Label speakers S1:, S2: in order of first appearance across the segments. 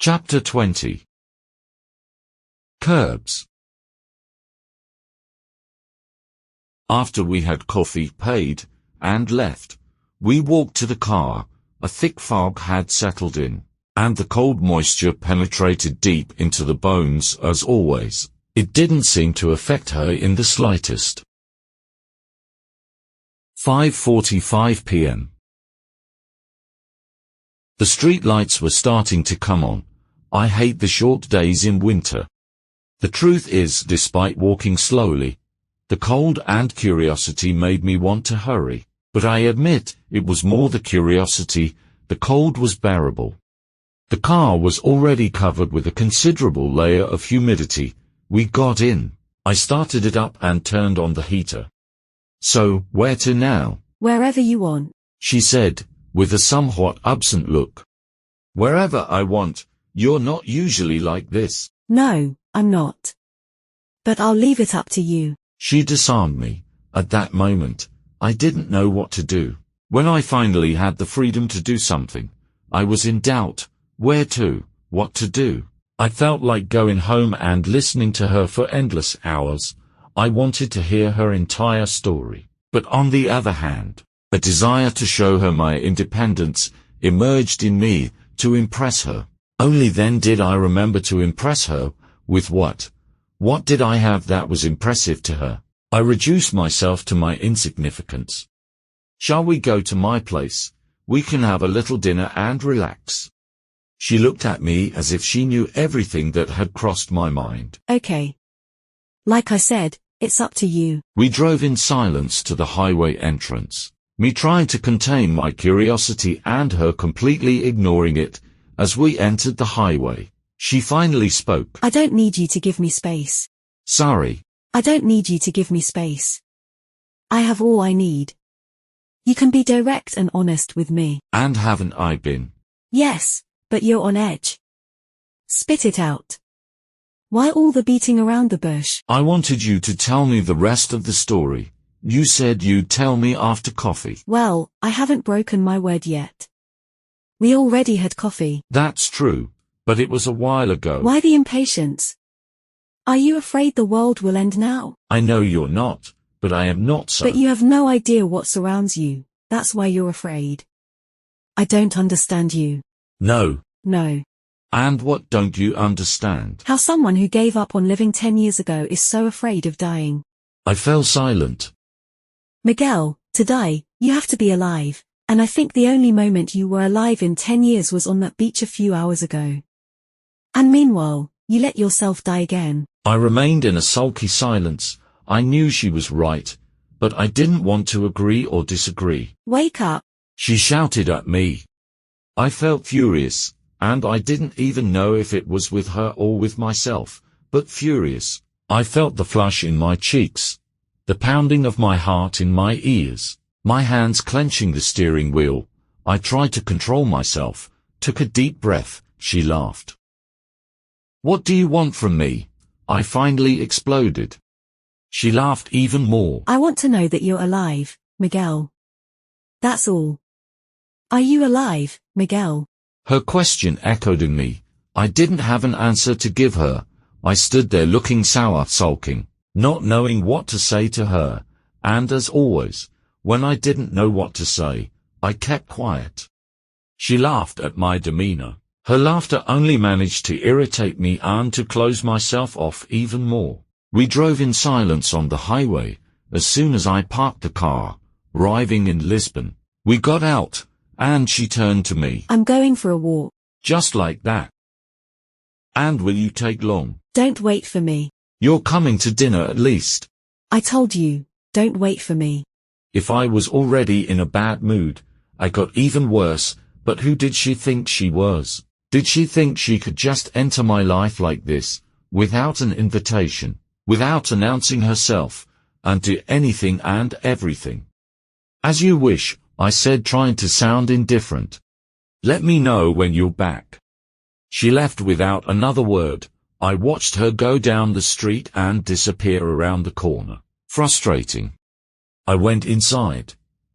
S1: Chapter 20. Curbs. After we had coffee, paid, and left, we walked to the car. A thick fog had settled in, and the cold moisture penetrated deep into the bones as always. It didn't seem to affect her in the slightest. 5:45 p.m. The street lights were starting to come on. I hate the short days in winter. The truth is, despite walking slowly, the cold and curiosity made me want to hurry. But I admit, it was more the curiosity. The cold was bearable. The car was already covered with a considerable layer of humidity. We got in. I started it up and turned on the heater. "So, where to now?"
S2: "Wherever you want,"
S1: she said, with a somewhat absent look. "Wherever I want. You're not usually like this."
S2: "No, I'm not. But I'll leave it up to you."
S1: She disarmed me. At that moment, I didn't know what to do. When I finally had the freedom to do something, I was in doubt. Where to? What to do? I felt like going home and listening to her for endless hours. I wanted to hear her entire story. But on the other hand, a desire to show her my independence emerged in me, to impress her. Only then did I remember to impress her. With what? What did I have that was impressive to her? I reduced myself to my insignificance. "Shall we go to my place? We can have a little dinner and relax." She looked at me as if she knew everything that had crossed my mind.
S2: "Okay. Like I said, it's up to you."
S1: We drove in silence to the highway entrance, me trying to contain my curiosity and her completely ignoring it. As we entered the highway, she finally spoke.
S2: "I don't need you to give me space."
S1: "Sorry."
S2: "I don't need you to give me space. I have all I need. You can be direct and honest with me."
S1: "And haven't I been?"
S2: "Yes, but you're on edge. Spit it out. Why all the beating around the bush?"
S1: "I wanted you to tell me the rest of the story. You said you'd tell me after coffee."
S2: "Well, I haven't broken my word yet. We already had coffee."
S1: "That's true, but it was a while ago."
S2: "Why the impatience? Are you afraid the world will end now?"
S1: "I know you're not, but I am not so."
S2: "But you have no idea what surrounds you. That's why you're afraid." "I don't understand you."
S1: "No."
S2: "No.
S1: "And what don't you understand?"
S2: How someone who gave up on living 10 years ago is so afraid of dying."
S1: I fell silent.
S2: "Miguel, to die, you have to be alive. And I think the only moment you were alive in 10 years was on that beach a few hours ago. And meanwhile, you let yourself die again."
S1: I remained in a sulky silence. I knew she was right, but I didn't want to agree or disagree.
S2: "Wake up!"
S1: she shouted at me. I felt furious, and I didn't even know if it was with her or with myself, but furious. I felt the flush in my cheeks, the pounding of my heart in my ears, my hands clenching the steering wheel. I tried to control myself, took a deep breath. She laughed. "What do you want from me?" I finally exploded. She laughed even more.
S2: "I want to know that you're alive, Miguel. That's all. Are you alive, Miguel?"
S1: Her question echoed in me. I didn't have an answer to give her. I stood there looking sour, sulking, not knowing what to say to her, and as always, when I didn't know what to say, I kept quiet. She laughed at my demeanor. Her laughter only managed to irritate me and to close myself off even more. We drove in silence on the highway. As soon as I parked the car, arriving in Lisbon, we got out, and she turned to me.
S2: "I'm going for a walk."
S1: Just like that. "And will you take long?"
S2: "Don't wait for me."
S1: "You're coming to dinner at least."
S2: "I told you, don't wait for me."
S1: If I was already in a bad mood, I got even worse. But who did she think she was? Did she think she could just enter my life like this, without an invitation, without announcing herself, and do anything and everything? "As you wish," I said, trying to sound indifferent. "Let me know when you're back." She left without another word. I watched her go down the street and disappear around the corner. Frustrating. I went inside,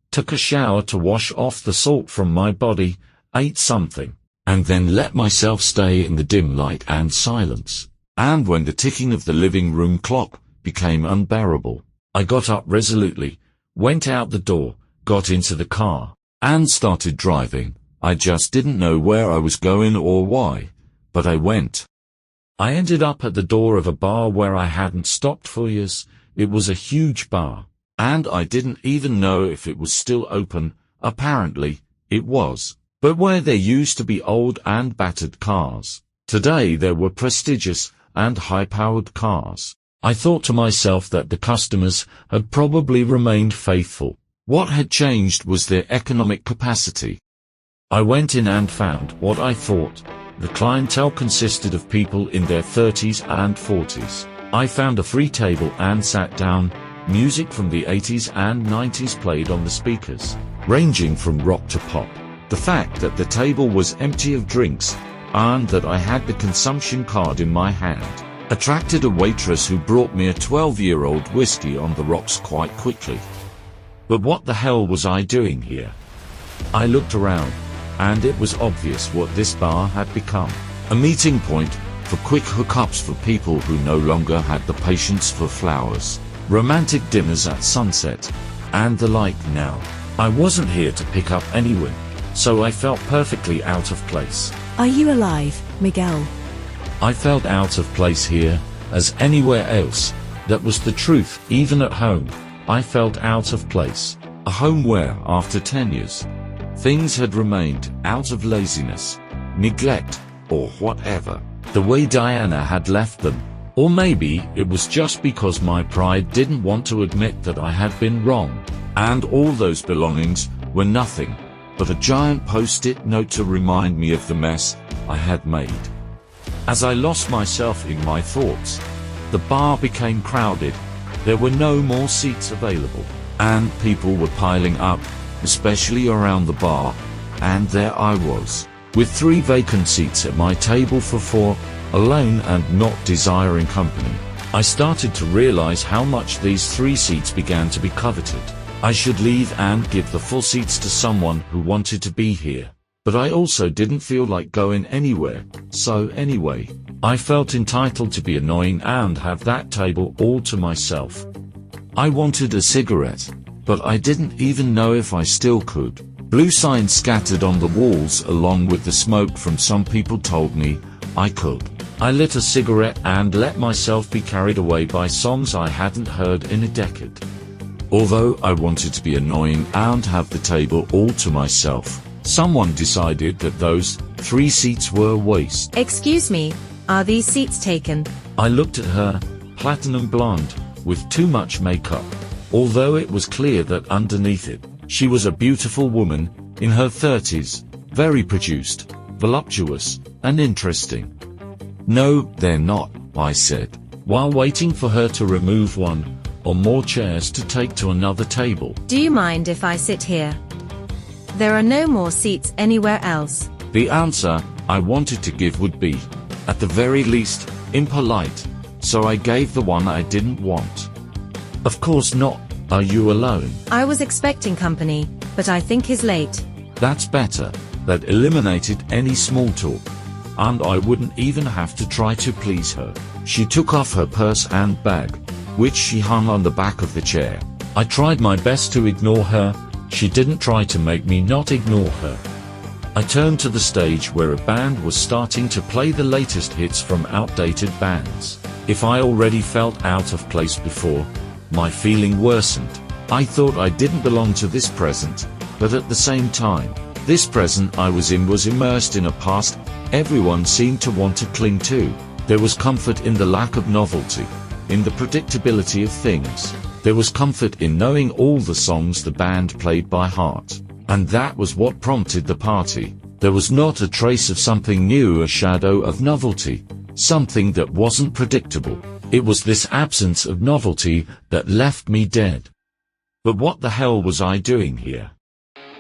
S1: took a shower to wash off the salt from my body, ate something, and then let myself stay in the dim light and silence. And when the ticking of the living room clock became unbearable, I got up resolutely, went out the door, got into the car, and started driving. I just didn't know where I was going or why, but I went. I ended up at the door of a bar where I hadn't stopped for years. It was a huge bar, and I didn't even know if it was still open. Apparently, it was. But where there used to be old and battered cars, today there were prestigious and high-powered cars. I thought to myself that the customers had probably remained faithful. What had changed was their economic capacity. I went in and found what I thought. The clientele consisted of people in their 30s and 40s. I found a free table and sat down. Music from the 80s and 90s played on the speakers, ranging from rock to pop. The fact that the table was empty of drinks, and that I had the consumption card in my hand, attracted a waitress who brought me a 12-year-old whiskey on the rocks quite quickly. But what the hell was I doing here? I looked around, and it was obvious what this bar had become. A meeting point for quick hookups for people who no longer had the patience for flowers, romantic dinners at sunset, and the like. Now, I wasn't here to pick up anyone, so I felt perfectly out of place.
S2: Are you alive, Miguel?
S1: I felt out of place here, as anywhere else. That was the truth. Even at home, I felt out of place. A home where, after 10 years, things had remained out of laziness, neglect, or whatever, the way Diana had left them. Or maybe it was just because my pride didn't want to admit that I had been wrong, and all those belongings were nothing but a giant post-it note to remind me of the mess I had made. As I lost myself in my thoughts, the bar became crowded. There were no more seats available, and people were piling up, especially around the bar, and there I was, with 3 vacant seats at my table for 4, alone and not desiring company. I started to realize how much these 3 seats began to be coveted. I should leave and give the full seats to someone who wanted to be here. But I also didn't feel like going anywhere, so anyway, I felt entitled to be annoying and have that table all to myself. I wanted a cigarette, but I didn't even know if I still could. Blue signs scattered on the walls along with the smoke from some people told me I could. I lit a cigarette and let myself be carried away by songs I hadn't heard in a decade. Although I wanted to be annoying and have the table all to myself, someone decided that those 3 seats were a waste.
S3: Excuse me, are these seats taken?
S1: I looked at her, platinum blonde, with too much makeup, although it was clear that underneath it, she was a beautiful woman, in her 30s, very produced, voluptuous, and interesting. No, they're not, I said, while waiting for her to remove one or more chairs to take to another table.
S3: Do you mind if I sit here? There are no more seats anywhere else.
S1: The answer I wanted to give would be, at the very least, impolite, so I gave the one I didn't want. Of course not. Are you alone?
S3: I was expecting company, but I think he's late.
S1: That's better. That eliminated any small talk, and I wouldn't even have to try to please her. She took off her purse and bag, which she hung on the back of the chair. I tried my best to ignore her. She didn't try to make me not ignore her. I turned to the stage where a band was starting to play the latest hits from outdated bands. If I already felt out of place before, my feeling worsened. I thought I didn't belong to this present, but at the same time, this present I was in was immersed in a past everyone seemed to want to cling to. There was comfort in the lack of novelty, in the predictability of things. There was comfort in knowing all the songs the band played by heart. And that was what prompted the party. There was not a trace of something new, a shadow of novelty, something that wasn't predictable. It was this absence of novelty that left me dead. But what the hell was I doing here?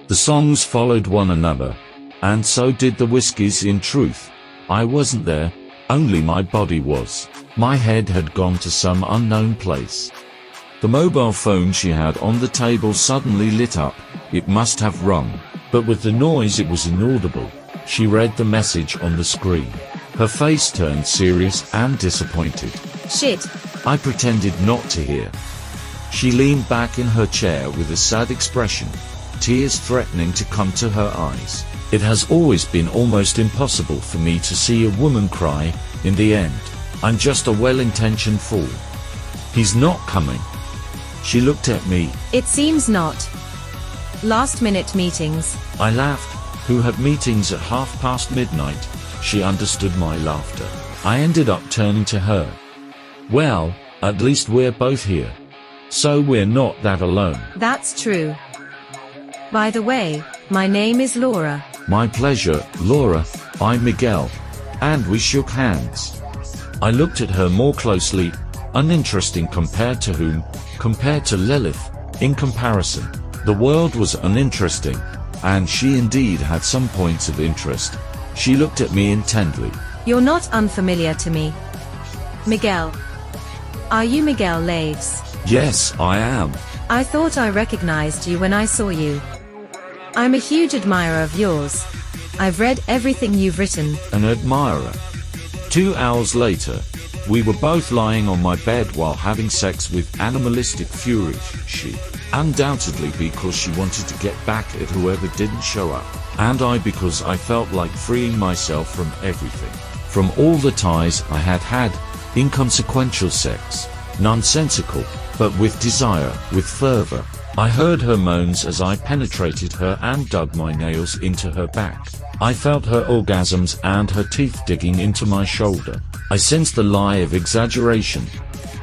S1: The songs followed one another, and so did the whiskies. In truth, I wasn't there, only my body was. My head had gone to some unknown place. The mobile phone she had on the table suddenly lit up. It must have rung, but with the noise it was inaudible. She read the message on the screen. Her face turned serious and disappointed.
S3: Shit.
S1: I pretended not to hear. She leaned back in her chair with a sad expression, tears threatening to come to her eyes. It has always been almost impossible for me to see a woman cry. In the end, I'm just a well-intentioned fool. He's not coming. She looked at me.
S3: It seems not. Last-minute meetings.
S1: I laughed. Who had meetings at midnight? She understood my laughter. I ended up turning to her. Well, at least we're both here. So we're not that alone.
S3: That's true. By the way, my name is Laura.
S1: My pleasure, Laura. I'm Miguel. And we shook hands. I looked at her more closely. Uninteresting compared to whom? Compared to Lilith. In comparison, the world was uninteresting, and she indeed had some points of interest. She looked at me intently.
S3: You're not unfamiliar to me. Miguel. Are you Miguel Laves?
S1: Yes, I am.
S3: I thought I recognized you when I saw you. I'm a huge admirer of yours. I've read everything you've written.
S1: An admirer. 2 hours later, we were both lying on my bed while having sex with animalistic fury. She, undoubtedly because she wanted to get back at whoever didn't show up, and I because I felt like freeing myself from everything. From all the ties I had had, inconsequential sex, nonsensical, but with desire, with fervor. I heard her moans as I penetrated her and dug my nails into her back. I felt her orgasms and her teeth digging into my shoulder. I sensed the lie of exaggeration,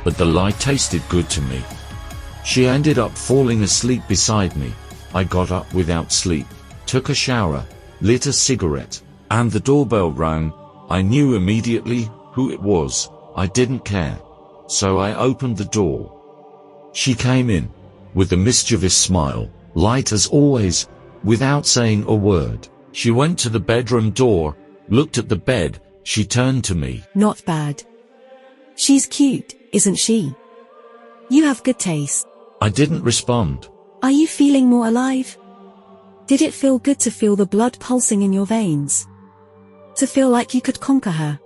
S1: but the lie tasted good to me. She ended up falling asleep beside me. I got up without sleep, took a shower, lit a cigarette, and the doorbell rang. I knew immediately who it was. I didn't care. So I opened the door. She came in, with a mischievous smile, light as always, without saying a word. She went to the bedroom door, looked at the bed. She turned to me.
S2: Not bad. She's cute, isn't she? You have good taste.
S1: I didn't respond.
S2: Are you feeling more alive? Did it feel good to feel the blood pulsing in your veins? To feel like you could conquer her?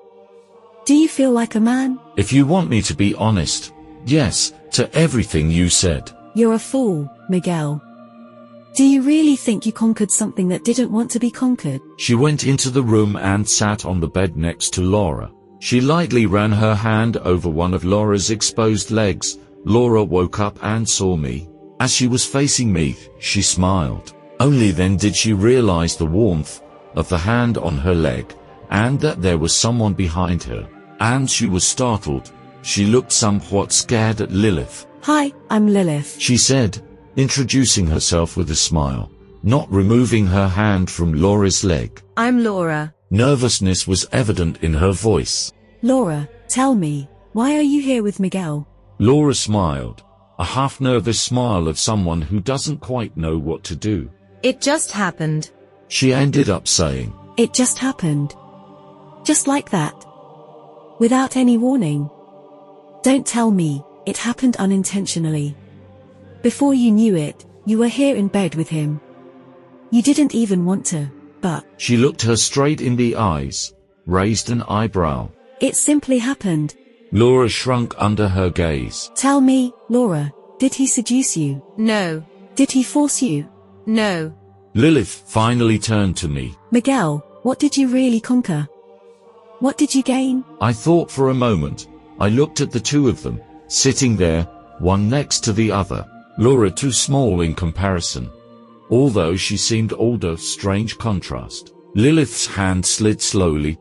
S2: Do you feel like a man?
S1: If you want me to be honest, yes, to everything you said.
S2: You're a fool, Miguel. Do you really think you conquered something that didn't want to be conquered?
S1: She went into the room and sat on the bed next to Laura. She lightly ran her hand over one of Laura's exposed legs. Laura woke up and saw me. As she was facing me, she smiled. Only then did she realize the warmth of the hand on her leg, and that there was someone behind her. And she was startled. She looked somewhat scared at Lilith.
S2: Hi, I'm Lilith,
S1: she said, introducing herself with a smile, not removing her hand from Laura's leg.
S3: I'm Laura.
S1: Nervousness was evident in her voice.
S2: Laura, tell me, why are you here with Miguel?
S1: Laura smiled, a half-nervous smile of someone who doesn't quite know what to do.
S3: It just happened.
S1: She ended up saying.
S2: It just happened. Just like that. Without any warning. Don't tell me, it happened unintentionally. Before you knew it, you were here in bed with him. You didn't even want to, but...
S1: She looked her straight in the eyes, raised an eyebrow.
S2: It simply happened.
S1: Laura shrunk under her gaze.
S2: Tell me, Laura, did he seduce you?
S3: No.
S2: Did he force you?
S3: No.
S1: Lilith finally turned to me.
S2: Miguel, what did you really conquer? What did you gain?
S1: I thought for a moment. I looked at the two of them, sitting there, one next to the other. Laura too small in comparison. Although she seemed older, strange contrast. Lilith's hand slid slowly,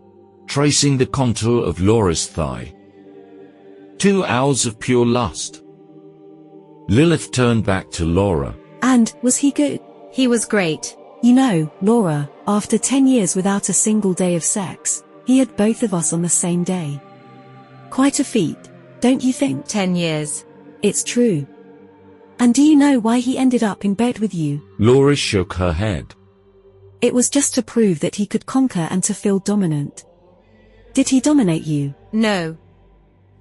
S1: tracing the contour of Laura's thigh. 2 hours of pure lust. Lilith turned back to Laura.
S2: And, was he good?
S3: He was great.
S2: You know, Laura, after 10 years without a single day of sex, he had both of us on the same day. Quite a feat, don't you think?
S3: 10 years.
S2: It's true. And do you know why he ended up in bed with you?
S1: Laura shook her head.
S2: It was just to prove that he could conquer and to feel dominant. Did he dominate you?
S3: No.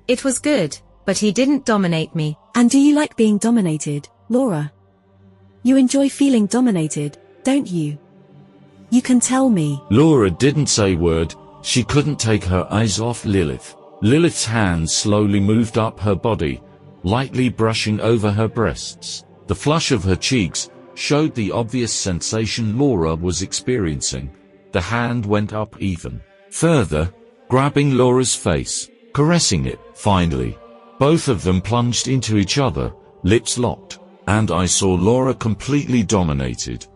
S3: It was good, but he didn't dominate me.
S2: And do you like being dominated, Laura? You enjoy feeling dominated, don't you? You can tell me.
S1: Laura didn't say a word. She couldn't take her eyes off Lilith. Lilith's hands slowly moved up her body, lightly brushing over her breasts. The flush of her cheeks showed the obvious sensation Laura was experiencing. The hand went up even further, grabbing Laura's face, caressing it. Finally, both of them plunged into each other, lips locked, and I saw Laura completely dominated.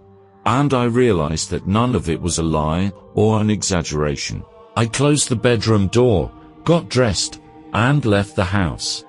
S1: And I realized that none of it was a lie or an exaggeration. I closed the bedroom door, got dressed, and left the house.